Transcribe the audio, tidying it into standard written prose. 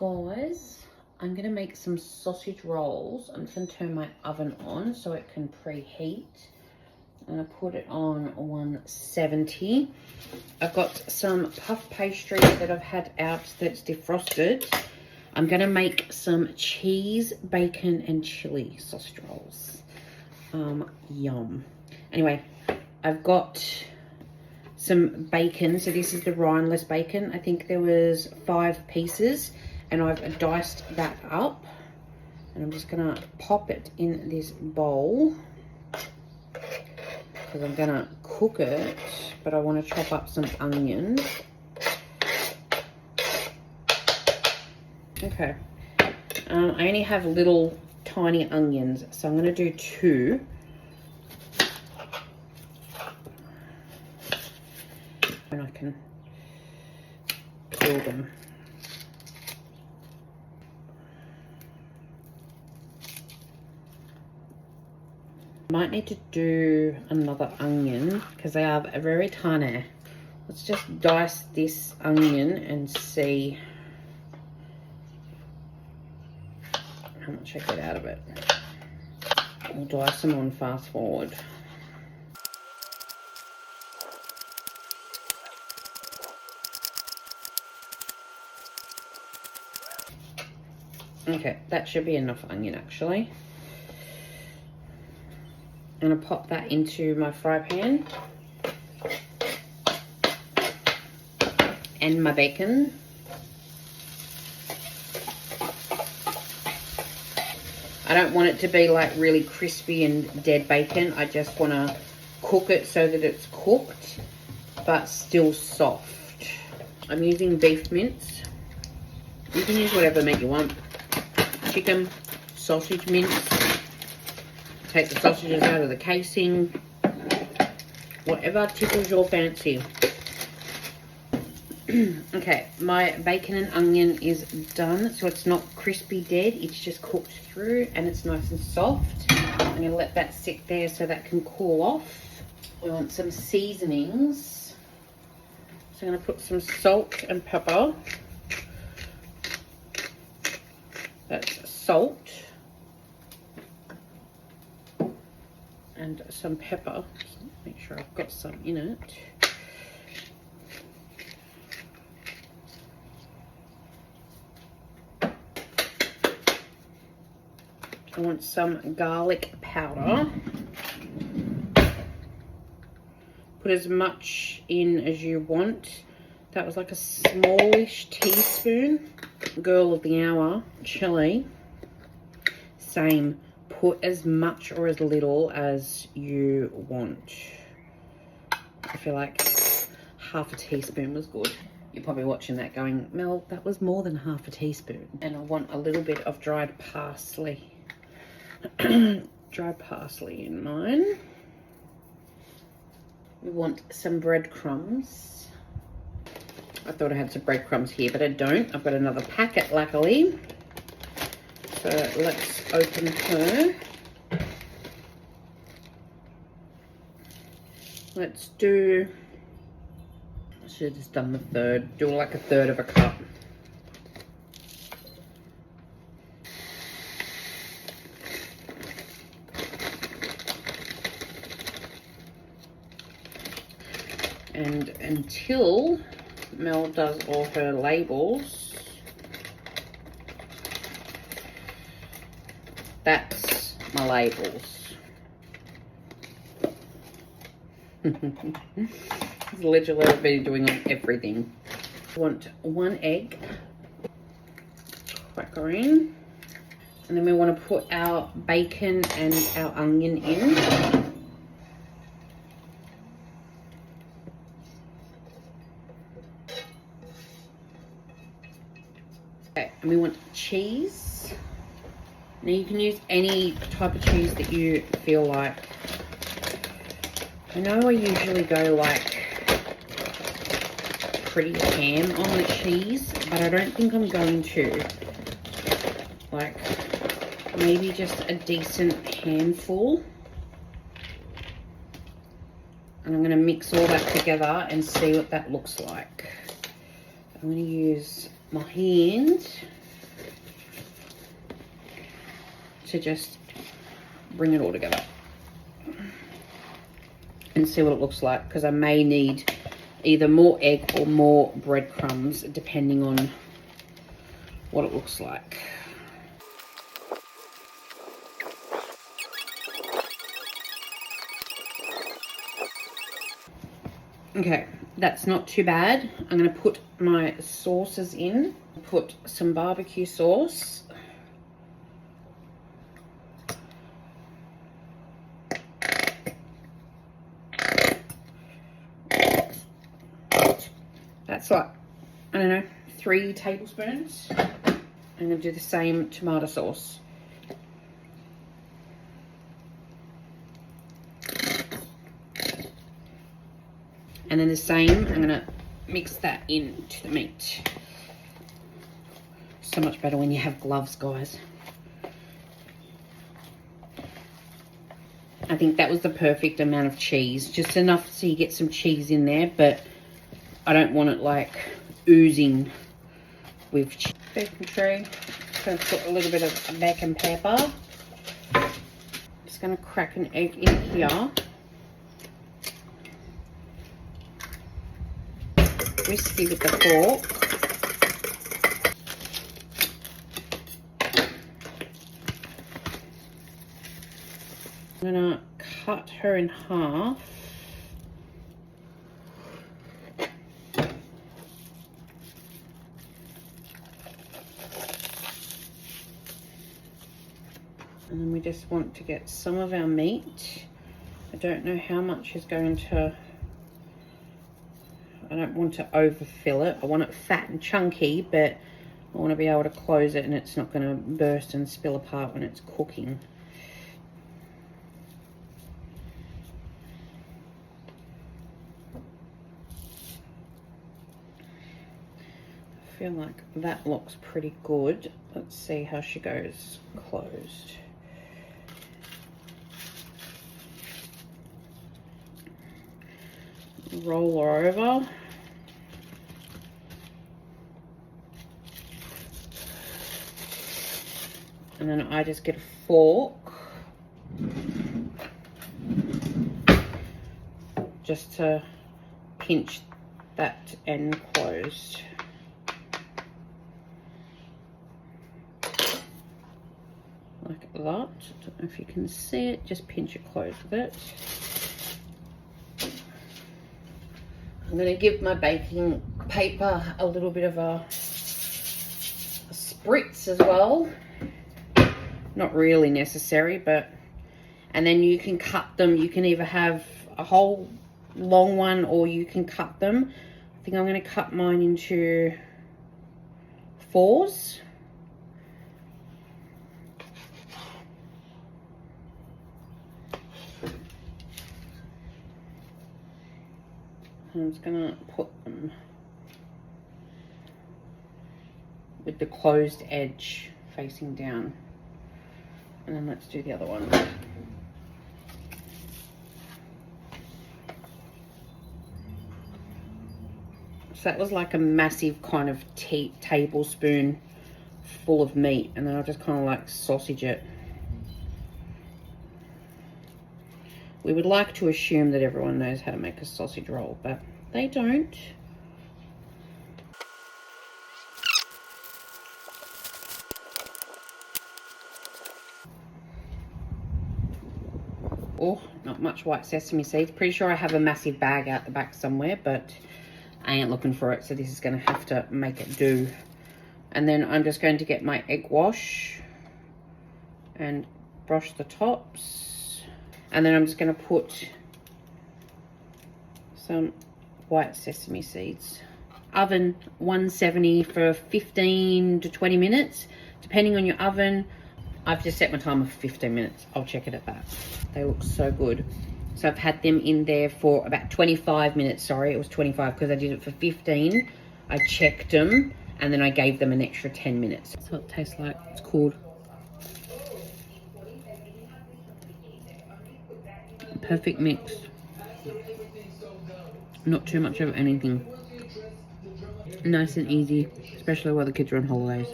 Guys, I'm gonna make some sausage rolls. I'm just gonna turn my oven on so it can preheat. I'm gonna put it on 170. I've got some puff pastry that I've had out that's defrosted. I'm gonna make some cheese, bacon, and chili sausage rolls. Yum. Anyway, I've got some bacon. So this is the rindeless bacon. I think there was 5 pieces, and I've diced that up. And I'm just gonna pop it in this bowl because I'm gonna cook it, but I want to chop up some onions. Okay, I only have little tiny onions, so I'm gonna do 2. And I can peel them. Might need to do another onion because they are very tiny. Let's just dice this onion and see how much I get out of it. We'll dice them on fast forward. Okay, that should be enough onion actually. I'm gonna pop that into my fry pan and my bacon. I don't want it to be like really crispy and dead bacon. I just want to cook it so that it's cooked but still soft. I'm using beef mince. You can use whatever meat you want. Chicken, sausage mince. Take the sausages out of the casing. Whatever tickles your fancy. Okay, my bacon and onion is done, so it's not crispy dead, it's just cooked through and it's nice and soft. I'm going to let that sit there so that can cool off. We want some seasonings, so I'm going to put some salt and pepper. That's salt and some pepper. Just make sure I've got some in it. I want some garlic powder. Put as much in as you want. That was like a smallish teaspoon. Girl of the hour, chili. Same. Put as much or as little as you want. I feel like half a teaspoon was good. You're probably watching that going, Mel, that was more than half a teaspoon. And I want a little bit of dried parsley. Dried parsley in mine. We want some breadcrumbs. I thought I had some breadcrumbs here, but I don't. I've got another packet, luckily. So let's open her. Let's do, I should have just done the third. Do like a third of a cup. And until Mel does all her labels, that's my labels. It's literally I've been doing everything. I want 1 egg, crack her in, and then we want to put our bacon and our onion in. Okay, and we want cheese. Now you can use any type of cheese that you feel like. I know I usually go like pretty ham on the cheese, but I don't think I'm going to. Like maybe just a decent handful. And I'm going to mix all that together and see what that looks like. I'm going to use my hand to just bring it all together and see what it looks like, because I may need either more egg or more breadcrumbs depending on what it looks like. Okay, that's not too bad. I'm going to put my sauces in. Put some barbecue sauce. That's like, I don't know, 3 tablespoons. I'm going to do the same tomato sauce. And then the same, I'm going to mix that into the meat. So much better when you have gloves, guys. I think that was the perfect amount of cheese. Just enough so you get some cheese in there, but I don't want it like oozing with cheese. Beef tray. Going to put a little bit of bacon pepper. Just going to crack an egg in here. Whiskey with the fork. I'm gonna cut her in half. And then we just want to get some of our meat. I don't know how much is going to, I don't want to overfill it. I want it fat and chunky, but I want to be able to close it and it's not going to burst and spill apart when it's cooking. I feel like that looks pretty good. Let's see how she goes closed. Roll her over. And then I just get a fork just to pinch that end closed. Like that. I don't know if you can see it, just pinch it closed with it. I'm going to give my baking paper a little bit of a spritz as well. Not really necessary, but, and then you can cut them. You can either have a whole long one or you can cut them. I think I'm going to cut mine into 4s. I'm just gonna put them with the closed edge facing down. And then let's do the other one. So that was like a massive kind of tablespoon full of meat. And then I'll just kind of like sausage it. We would like to assume that everyone knows how to make a sausage roll, but they don't. Oh, not much white sesame seeds. Pretty sure I have a massive bag out the back somewhere, but I ain't looking for it, so this is going to have to make it do. And then I'm just going to get my egg wash and brush the tops. And then I'm just going to put some white sesame seeds. Oven 170 for 15 to 20 minutes, depending on your oven. I've just set my timer for 15 minutes. I'll check it at that. They look so good. So I've had them in there for about 25 minutes. Sorry, it was 25 because I did it for 15. I checked them and then I gave them an extra 10 minutes. That's what it tastes like. It's called perfect mix. Not too much of anything. Nice and easy, especially while the kids are on holidays.